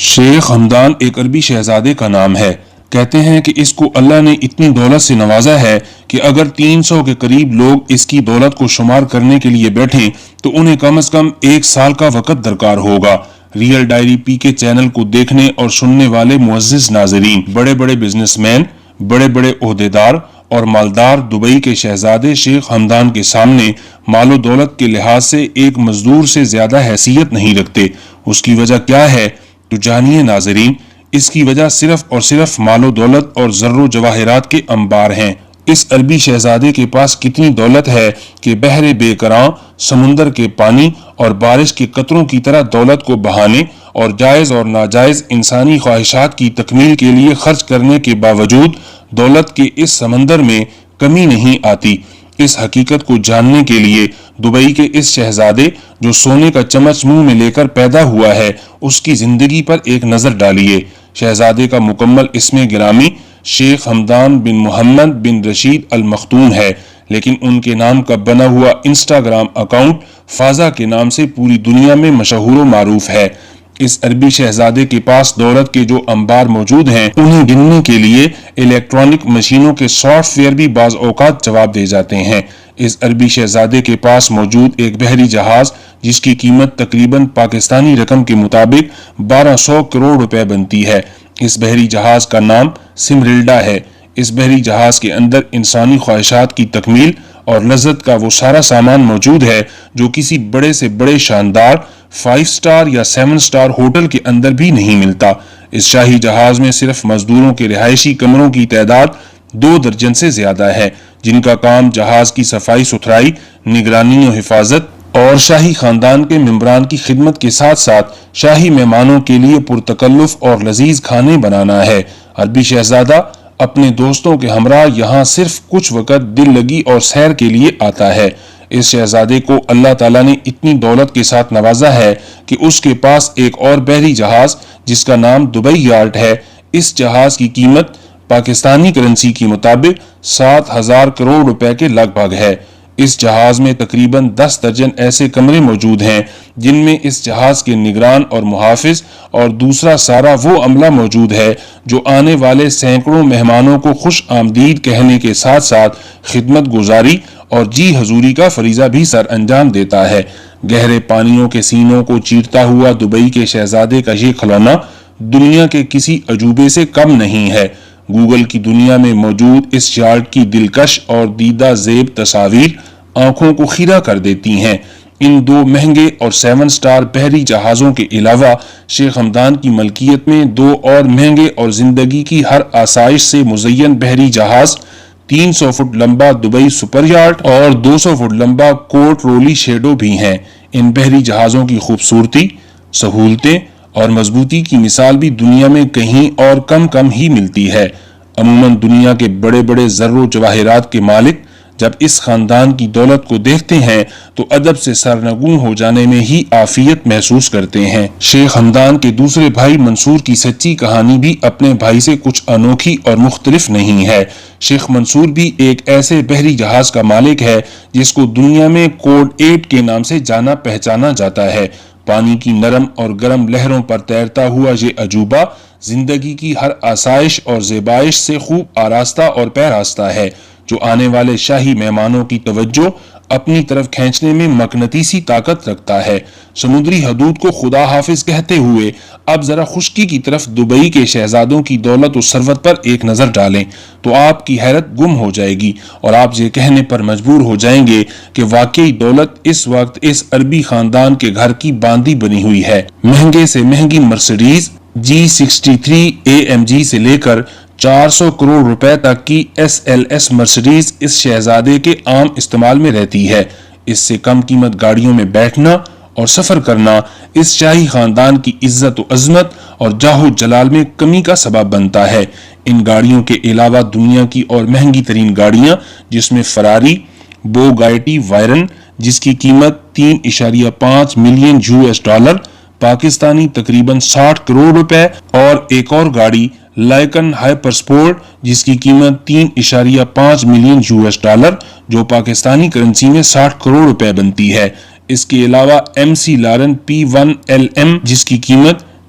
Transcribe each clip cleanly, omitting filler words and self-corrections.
شیخ ہمدان ایک عربی شہزادے کا نام ہے۔ کہتے ہیں کہ اس کو اللہ نے اتنی دولت سے نوازا ہے کہ اگر 300 کے قریب لوگ اس کی دولت کو شمار کرنے کے لیے بیٹھیں تو انہیں کم از کم 1 سال کا وقت درکار ہوگا۔ ریئل ڈائری پی کے چینل کو دیکھنے اور سننے والے معزز ناظرین، بڑے بڑے بزنس مین، بڑے بڑے عہدیدار اور مالدار دبئی کے شہزادے شیخ ہمدان کے سامنے مال و دولت کے لحاظ سے ایک مزدور سے زیادہ حیثیت نہیں رکھتے۔ اس کی وجہ کیا ہے تو جانیے ناظرین، اس کی وجہ صرف اور صرف مال و دولت اور زر و جواہرات کے انبار ہیں۔ اس عربی شہزادے کے پاس کتنی دولت ہے کہ بحر بے کراں، سمندر کے پانی اور بارش کے قطروں کی طرح دولت کو بہانے اور جائز اور ناجائز انسانی خواہشات کی تکمیل کے لیے خرچ کرنے کے باوجود دولت کے اس سمندر میں کمی نہیں آتی۔ اس حقیقت کو جاننے کے لیے دبئی کے اس شہزادے جو سونے کا چمچ منہ میں لے کر پیدا ہوا ہے، اس کی زندگی پر ایک نظر ڈالیے۔ شہزادے کا مکمل اسم گرامی شیخ ہمدان بن محمد بن رشید المختوم ہے، لیکن ان کے نام کا بنا ہوا انسٹاگرام اکاؤنٹ فازا کے نام سے پوری دنیا میں مشہور و معروف ہے۔ اس عربی شہزادے کے پاس دولت کے جو انبار موجود ہیں، انہیں گننے کے لیے الیکٹرانک مشینوں کے سافٹ ویئر بھی بعض اوقات جواب دے جاتے ہیں۔ اس عربی شہزادے کے پاس موجود ایک بحری جہاز جس کی قیمت تقریباً پاکستانی رقم کے مطابق 1200 کروڑ روپے بنتی ہے۔ اس بحری جہاز کا نام سمرلڈا ہے۔ اس بحری جہاز کے اندر انسانی خواہشات کی تکمیل اور لذت کا وہ سارا سامان موجود ہے جو کسی بڑے سے بڑے شاندار 5 سٹار یا 7 سٹار ہوٹل کے اندر بھی نہیں ملتا۔ اس شاہی جہاز میں صرف مزدوروں کے رہائشی کمروں کی تعداد 2 درجن سے زیادہ ہے، جن کا کام جہاز کی صفائی ستھرائی، نگرانی و حفاظت اور شاہی خاندان کے ممبران کی خدمت کے ساتھ ساتھ شاہی مہمانوں کے لیے پرتکلف اور لذیذ کھانے بنانا ہے۔ عربی شہزادہ اپنے دوستوں کے ہمراہ یہاں صرف کچھ وقت دل لگی اور سیر کے لیے آتا ہے۔ اس شہزادے کو اللہ تعالیٰ نے اتنی دولت کے ساتھ نوازا ہے کہ اس کے پاس ایک اور بحری جہاز جس کا نام دبئی یارٹ ہے۔ اس جہاز کی قیمت پاکستانی کرنسی کے مطابق 7000 کروڑ روپے کے لگ بھگ ہے۔ اس جہاز میں تقریباً 10 درجن ایسے کمرے موجود ہیں جن میں اس جہاز کے نگران اور محافظ اور دوسرا سارا وہ عملہ موجود ہے جو آنے والے سینکڑوں مہمانوں کو خوش آمدید کہنے کے ساتھ ساتھ خدمت گزاری اور جی حضوری کا فریضہ بھی سر انجام دیتا ہے۔ گہرے پانیوں کے سینوں کو چیرتا ہوا دبئی کے شہزادے کا یہ کھلونا دنیا کے کسی عجوبے سے کم نہیں ہے۔ گوگل کی دنیا میں موجود اس یارٹ کی دلکش اور دیدہ زیب تصاویر آنکھوں کو خیرہ کر دیتی ہیں۔ ان 2 مہنگے اور 7 سٹار بحری جہازوں کے علاوہ شیخ ہمدان کی ملکیت میں 2 اور مہنگے اور زندگی کی ہر آسائش سے مزین بحری جہاز، 300 فٹ لمبا دبئی سپر یارٹ اور 200 فٹ لمبا کوٹ رولی شیڈو بھی ہیں۔ ان بحری جہازوں کی خوبصورتی، سہولتیں اور مضبوطی کی مثال بھی دنیا میں کہیں اور کم ہی ملتی ہے۔ عموماً دنیا کے بڑے بڑے زر و جواہرات کے مالک جب اس خاندان کی دولت کو دیکھتے ہیں تو ادب سے سرنگوں ہو جانے میں ہی عافیت محسوس کرتے ہیں۔ شیخ ہمدان کے دوسرے بھائی منصور کی سچی کہانی بھی اپنے بھائی سے کچھ انوکھی اور مختلف نہیں ہے۔ شیخ منصور بھی ایک ایسے بحری جہاز کا مالک ہے جس کو دنیا میں کوڈ 8 کے نام سے جانا پہچانا جاتا ہے۔ پانی کی نرم اور گرم لہروں پر تیرتا ہوا یہ عجوبہ زندگی کی ہر آسائش اور زیبائش سے خوب آراستہ اور پیراستہ ہے، جو آنے والے شاہی مہمانوں کی توجہ اپنی طرف کھینچنے میں مقناطیسی طاقت رکھتا ہے۔ سمندری حدود کو خدا حافظ کہتے ہوئے اب ذرا خشکی کی طرف دبئی کے شہزادوں کی دولت و ثروت پر ایک نظر ڈالیں تو آپ کی حیرت گم ہو جائے گی اور آپ یہ کہنے پر مجبور ہو جائیں گے کہ واقعی دولت اس وقت اس عربی خاندان کے گھر کی باندی بنی ہوئی ہے۔ مہنگے سے مہنگی مرسیڈیز G63 AMG سے لے کر 400 کروڑ روپے تک کی SLS مرسیڈیز اس شہزادے کے عام استعمال میں رہتی ہے۔ اس سے کم قیمت گاڑیوں میں بیٹھنا اور سفر کرنا اس شاہی خاندان کی عزت و عظمت اور جاہ و جلال میں کمی کا سبب بنتا ہے۔ ان گاڑیوں کے علاوہ دنیا کی اور مہنگی ترین گاڑیاں جس میں فراری، بوگاٹی وائرن جس کی قیمت 3.5 ملین $، پاکستانی تقریباً 60 کروڑ روپے، اور ایک اور گاڑی لائکن ہائپر سپورٹ جس کی قیمت 3.5 ملین $، جو پاکستانی کرنسی میں 60 کروڑ روپے بنتی ہے۔ اس کے علاوہ MC لارن P1LM جس کی قیمت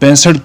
65